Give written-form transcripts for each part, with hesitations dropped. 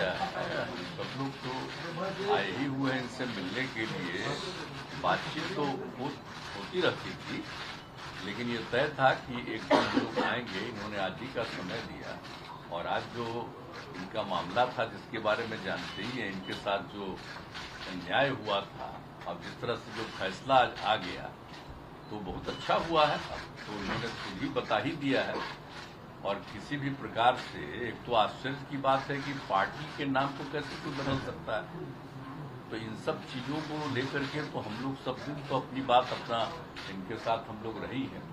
गया है। सब लोग तो आए ही हुए हैं इनसे मिलने के लिए। बातचीत तो होती रहती थी, लेकिन ये तय था कि एक दिन लोग आएंगे। इन्होंने आज ही का समय दिया और आज जो इनका मामला था जिसके बारे में जानते ही हैं, इनके साथ जो न्याय हुआ था, अब जिस तरह से जो फैसला आज आ गया तो बहुत अच्छा हुआ है। अब तो इन्होंने खुद ही बता ही दिया है। और किसी भी प्रकार से एक तो आश्चर्य की बात है कि पार्टी के नाम को कैसे कोई बदल सकता है। तो इन सब चीजों को लेकर के तो हम लोग सब दिन तो अपनी बात अपना इनके साथ हम लोग रही हैं,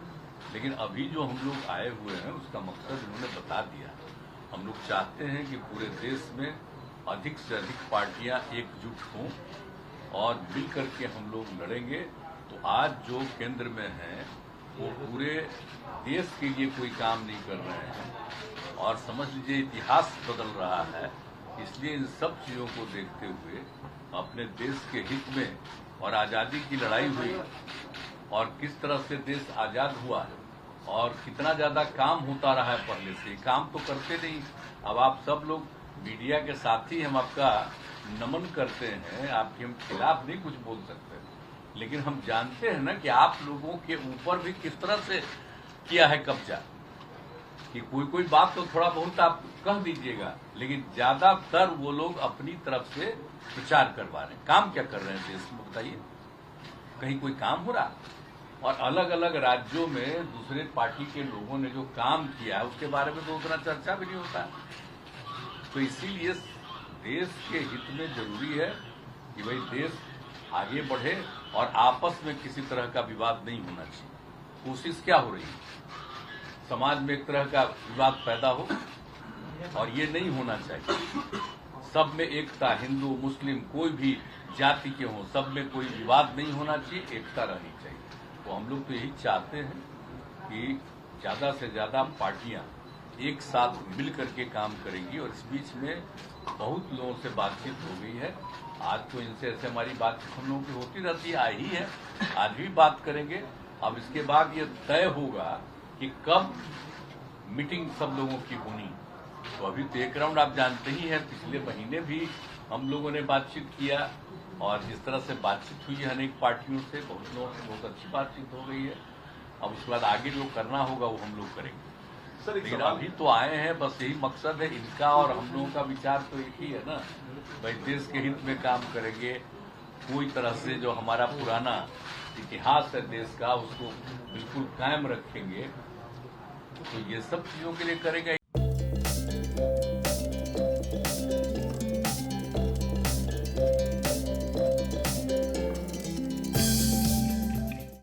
लेकिन अभी जो हम लोग आए हुए हैं उसका मकसद इन्होंने बता दिया। हम लोग चाहते हैं कि पूरे देश में अधिक से अधिक पार्टियां एकजुट हों और मिल करके हम लोग लड़ेंगे। तो आज जो केंद्र में है वो पूरे देश के लिए कोई काम नहीं कर रहे हैं और समझ लीजिए इतिहास बदल रहा है। इसलिए इन सब चीजों को देखते हुए अपने देश के हित में और आजादी की लड़ाई हुई और किस तरह से देश आजाद हुआ और कितना ज्यादा काम होता रहा है पहले से, काम तो करते नहीं। अब आप सब लोग मीडिया के साथी हम आपका नमन करते हैं, आपके हम खिलाफ नहीं कुछ बोल सकते, लेकिन हम जानते हैं ना कि आप लोगों के ऊपर भी किस तरह से किया है कब्जा। कि कोई बात तो थोड़ा बहुत आप कह दीजिएगा, लेकिन ज्यादातर वो लोग अपनी तरफ से प्रचार करवा रहे हैं। काम क्या कर रहे हैं देश में बताइए? कहीं कोई काम हो रहा? और अलग अलग राज्यों में दूसरे पार्टी के लोगों ने जो काम किया है उसके बारे में तो उतना चर्चा भी नहीं होता। तो इसीलिए देश के हित में जरूरी है कि भाई देश आगे बढ़े और आपस में किसी तरह का विवाद नहीं होना चाहिए। कोशिश क्या हो रही है? समाज में एक तरह का विवाद पैदा हो और ये नहीं होना चाहिए। सब में एकता, हिंदू मुस्लिम कोई भी जाति के हों, सब में कोई विवाद नहीं होना चाहिए, एकता रहनी चाहिए। तो हम लोग तो यही चाहते हैं कि ज्यादा से ज्यादा पार्टियां एक साथ मिल करके काम करेंगी। और इस बीच में बहुत लोगों से बातचीत हो गई है। आज तो इनसे ऐसे हमारी बातचीत हम लोगों की होती रहती है, आई ही है, आज भी बात करेंगे। अब इसके बाद ये तय होगा कि कब मीटिंग सब लोगों की होनी। तो अभी तो एक राउंड आप जानते ही हैं, पिछले महीने भी हम लोगों ने बातचीत किया और जिस तरह से बातचीत हुई है अनेक पार्टियों से, बहुत लोगों से बहुत अच्छी बातचीत हो गई है। अब उसके बाद आगे जो करना होगा वो हम लोग करेंगे। लेकिन अभी तो आए हैं, बस यही मकसद है इनका और हम लोगों का विचार तो एक ही है ना, भाई देश के हित में काम करेंगे। कोई तरह से जो हमारा पुराना इतिहास है देश का उसको बिल्कुल कायम रखेंगे। तो ये सब चीजों के लिए करेंगे।